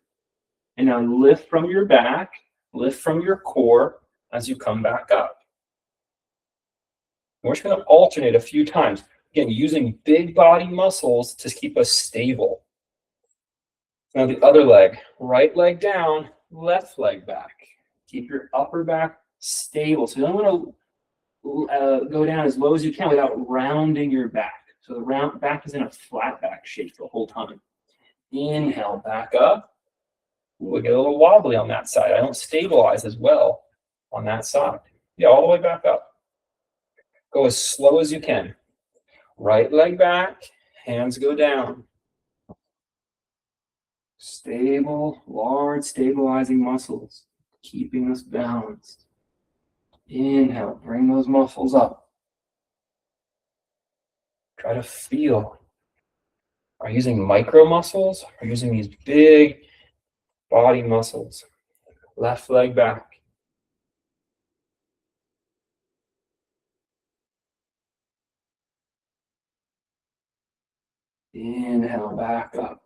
And now lift from your back, lift from your core as you come back up. We're just going to alternate a few times. Again, using big body muscles to keep us stable. Now the other leg, right leg down, left leg back. Keep your upper back stable. So you don't want to go down as low as you can without rounding your back. So the back is in a flat back shape the whole time. Inhale, back up. Ooh, I get a little wobbly on that side. I don't stabilize as well on that side. Yeah, all the way back up. Go as slow as you can. Right leg back, hands go down. Stable, large stabilizing muscles, keeping us balanced. Inhale, bring those muscles up. Try to feel. Are you using micro muscles? Are you using these big body muscles? Left leg back. Inhale, back up.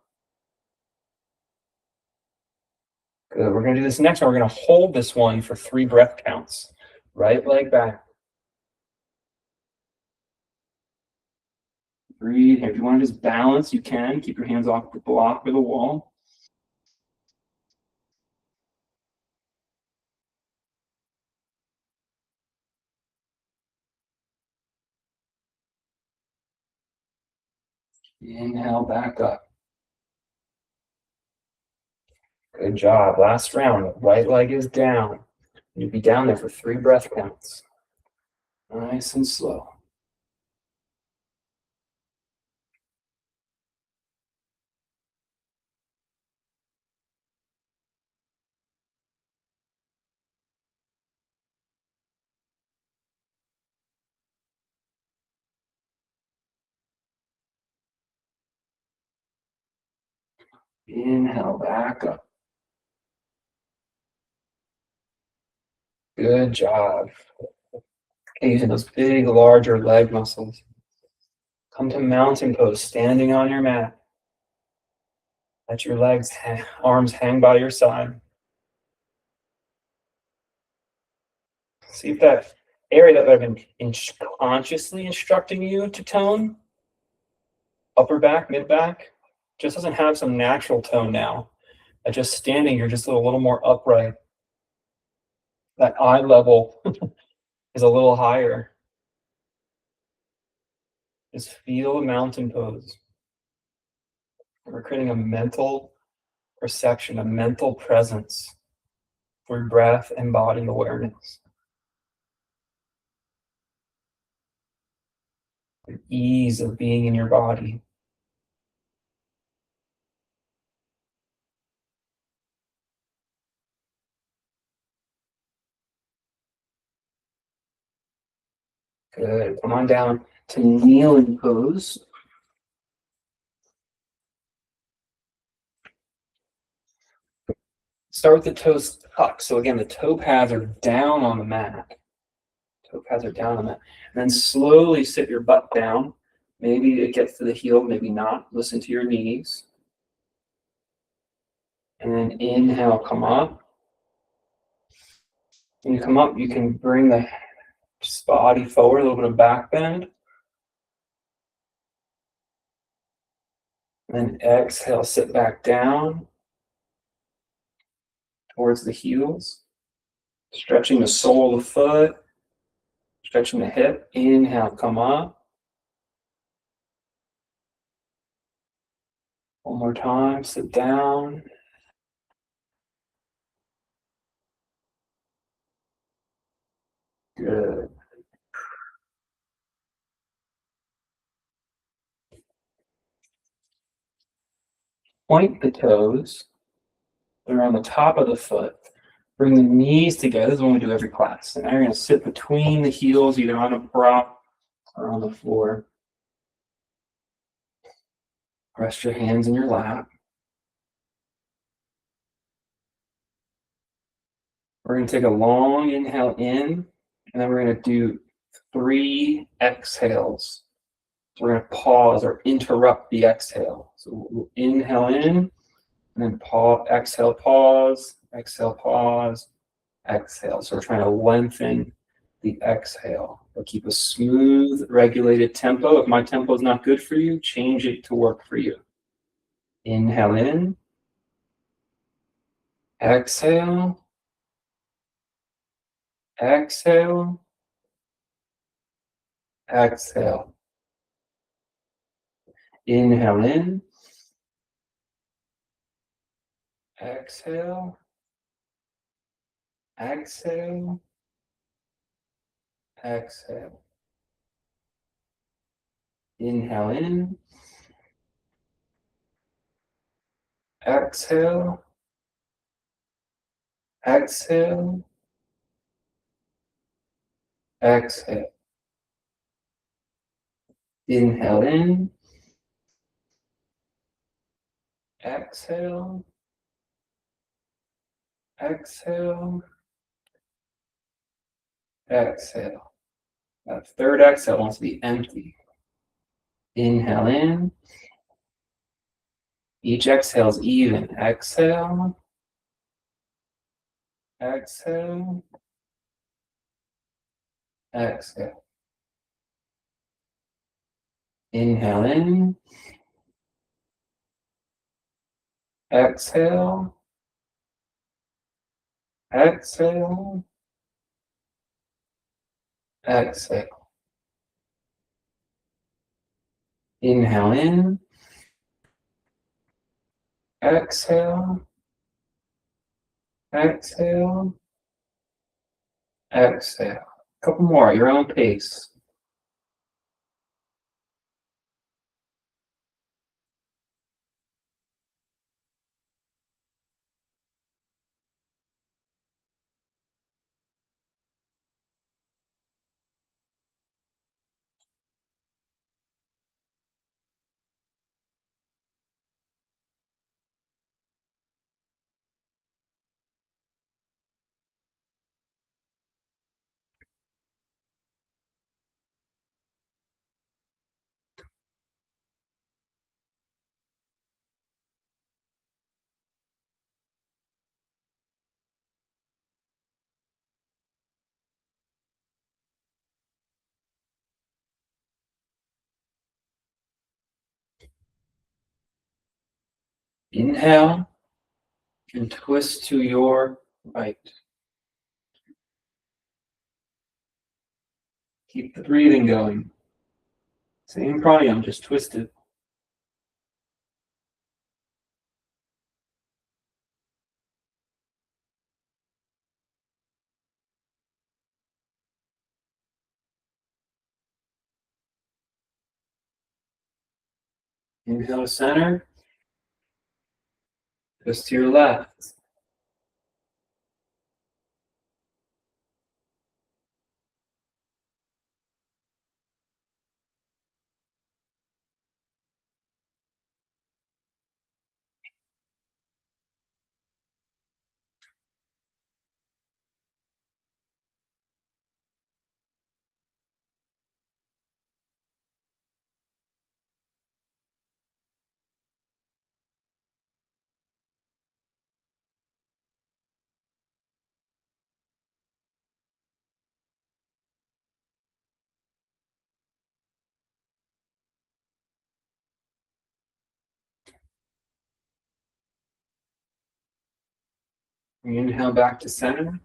Good. We're going to do this next one. We're going to hold this one for 3 breath counts. Right leg back. Breathe here. If you want to just balance, you can. Keep your hands off the block or the wall. Inhale, back up. Good job. Last round. The right leg is down. You'll be down there for 3 breath counts. Nice and slow. Inhale back up. Good job. Okay, using those big, larger leg muscles. Come to mountain pose, standing on your mat. Let your arms hang by your side. See if that area that I've been consciously instructing you to tone, upper back, mid back, just doesn't have some natural tone now. At just standing, you're just a little more upright. That eye level is a little higher. Just feel the mountain pose. We're creating a mental perception, a mental presence through breath and body awareness. The ease of being in your body. Good. Come on down to kneeling pose. Start with the toes tucked. So again, the toe pads are down on the mat. Toe pads are down on that. And then slowly sit your butt down. Maybe it gets to the heel, maybe not. Listen to your knees. And then inhale, come up. When you come up, you can bring the body forward, a little bit of back bend. And then exhale, sit back down towards the heels. Stretching the sole of the foot. Stretching the hip. Inhale, come up. One more time, sit down. Good. Point the toes. They're on the top of the foot. Bring the knees together. This is what we do every class. And now you're going to sit between the heels, either on a prop or on the floor. Rest your hands in your lap. We're going to take a long inhale in, and then we're going to do 3 exhales. So we're going to pause or interrupt the exhale. So we'll inhale in, and then pause, exhale, pause, exhale. So we're trying to lengthen the exhale, but keep a smooth, regulated tempo. If my tempo is not good for you, change it to work for you. Inhale in, exhale, exhale, exhale. Inhale in, exhale, exhale, exhale. Inhale in, exhale, exhale, exhale. Inhale in, exhale, exhale, exhale. That third exhale wants to be empty. Inhale in. Each exhale is even. Exhale, exhale, exhale. Inhale in. Exhale, exhale, exhale. Inhale in. Exhale, Exhale. Exhale. A couple more at your own pace. Inhale and twist to your right. Keep the breathing going. Same pranayama, just twist it. Inhale to center. Twist to your left. Inhale back to center.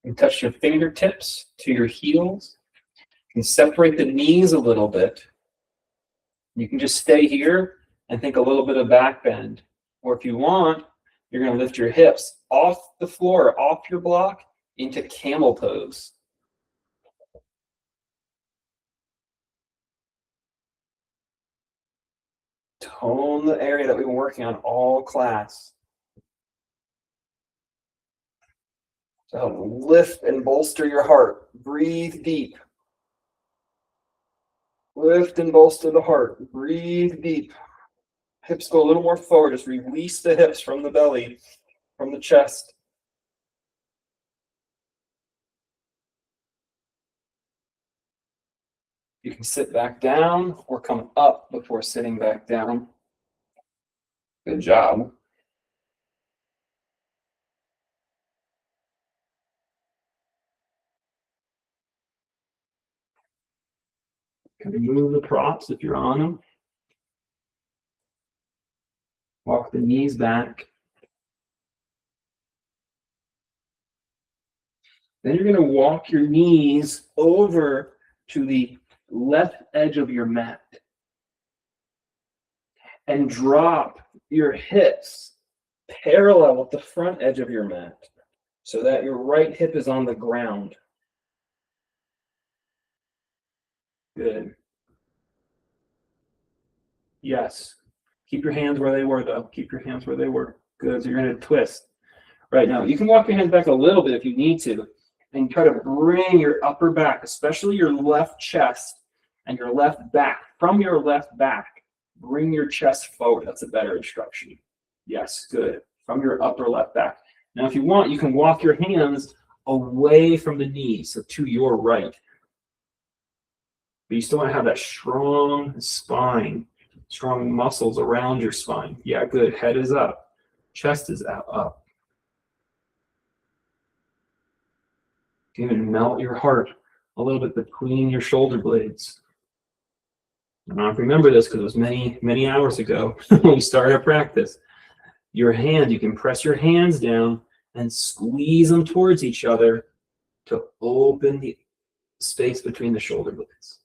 And touch your fingertips to your heels. You can separate the knees a little bit. You can just stay here and think a little bit of back bend. Or if you want, you're going to lift your hips off the floor, off your block, into camel pose. Tone the area that we've been working on all class. So lift and bolster your heart. Breathe deep. Lift and bolster the heart. Breathe deep. Hips go a little more forward. Just release the hips from the belly, from the chest. You can sit back down or come up before sitting back down. Good job. Can you move the props if you're on them? Walk the knees back. Then you're going to walk your knees over to the left edge of your mat and drop your hips parallel with the front edge of your mat so that your right hip is on the ground. Good. Yes. Keep your hands where they were, though. Keep your hands where they were. Good. So you're going to twist. Right now, you can walk your hands back a little bit if you need to, and try to bring your upper back, especially your left chest and your left back. From your left back, bring your chest forward. That's a better instruction. Yes, good. From your upper left back. Now, if you want, you can walk your hands away from the knees, so to your right. But you still want to have that strong spine, strong muscles around your spine. Yeah, good. Head is up. Chest is out, up. You can even melt your heart a little bit between your shoulder blades. I don't know if you remember this because it was many, many hours ago when we started our practice. Your hand, you can press your hands down and squeeze them towards each other to open the space between the shoulder blades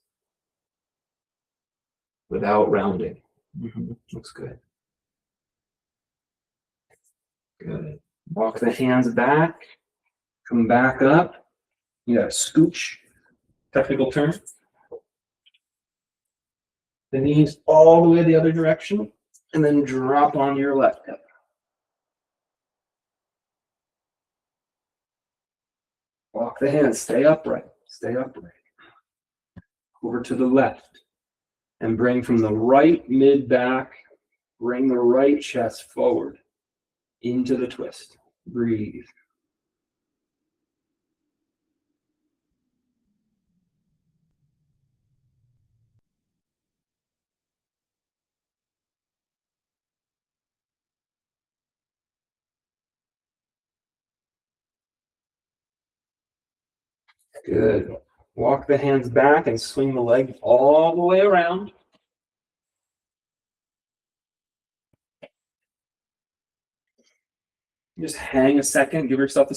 without rounding. Looks good. Good. Walk the hands back, come back up. You got a scooch, technical term. The knees all the way the other direction, and then drop on your left hip. Walk the hands, stay upright, stay upright. Over to the left, and bring from the right mid back, bring the right chest forward into the twist. Breathe. Good. Walk the hands back and swing the leg all the way around. Just hang a second, give yourself a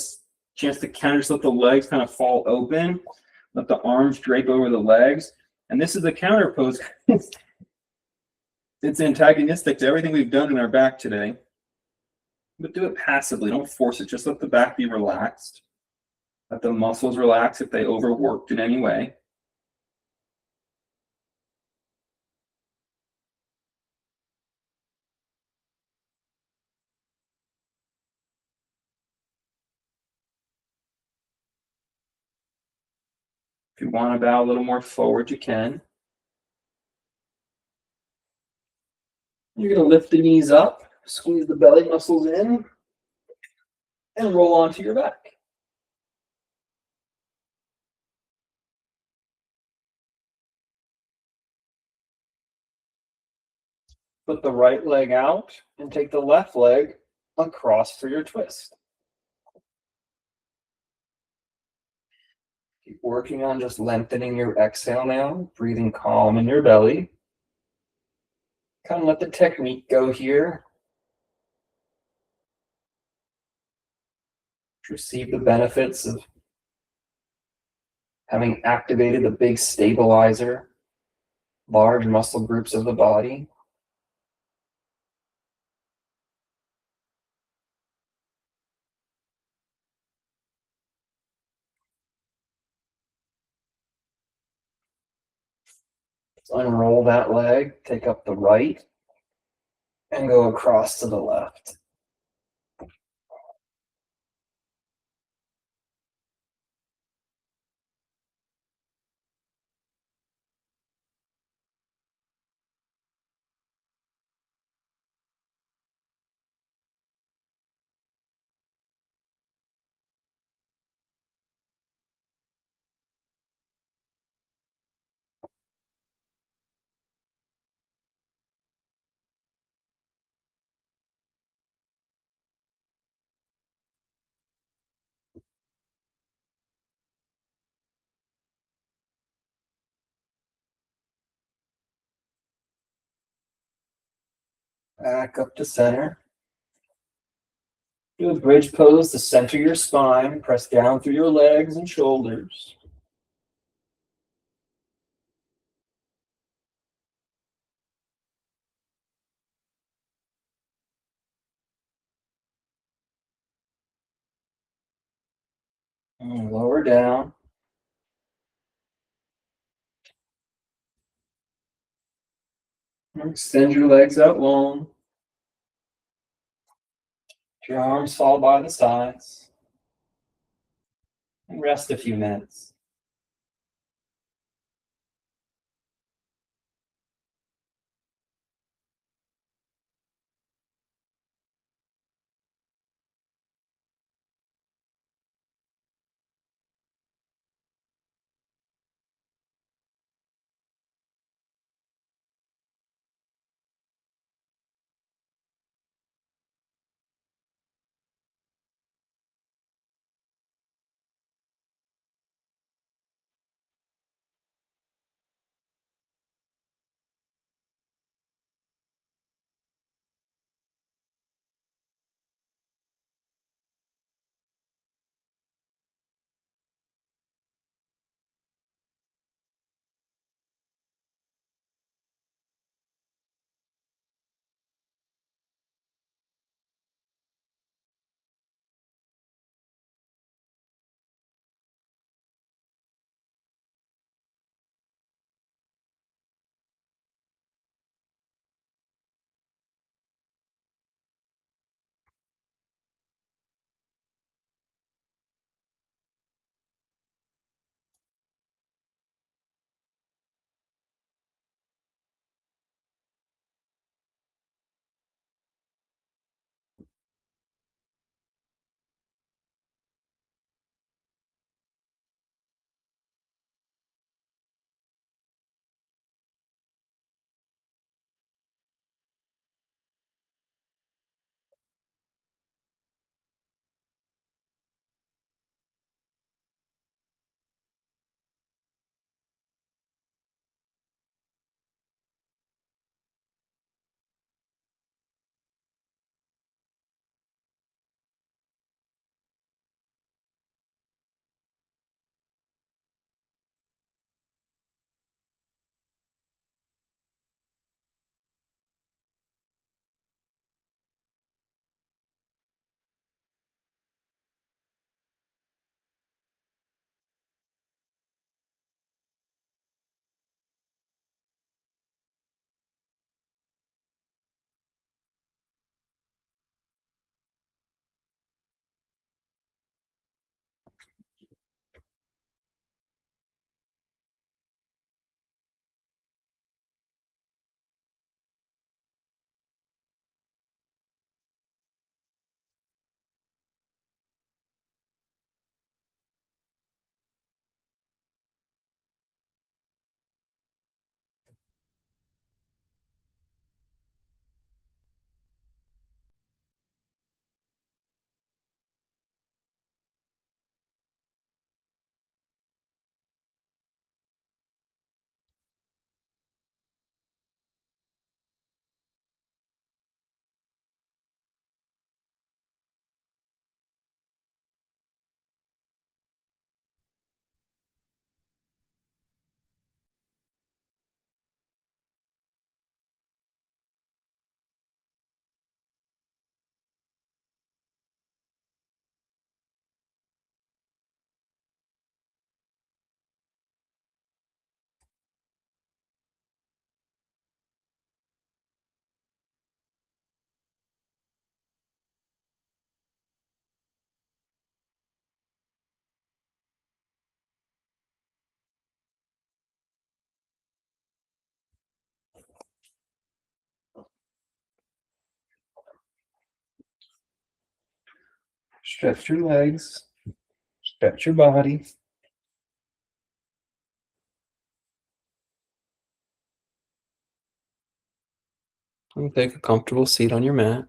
chance to counter, just let the legs kind of fall open, let the arms drape over the legs. And this is the counter pose. It's antagonistic to everything we've done in our back today. But do it passively, don't force it, just let the back be relaxed. Let the muscles relax if they overworked in any way. If you want to bow a little more forward, you can. You're going to lift the knees up, squeeze the belly muscles in, and roll onto your back. Put the right leg out and take the left leg across for your twist. Keep working on just lengthening your exhale now, breathing calm in your belly. Kind of let the technique go here. Receive the benefits of having activated the big stabilizer, large muscle groups of the body. So unroll that leg, take up the right, and go across to the left. Back up to center. Do a bridge pose to center your spine. Press down through your legs and shoulders. And lower down. And extend your legs out long. Your arms fall by the sides. And rest a few minutes. Stretch your legs, stretch your body. And take a comfortable seat on your mat.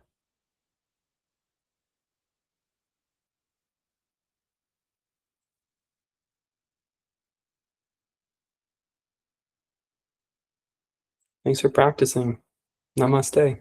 Thanks for practicing. Namaste.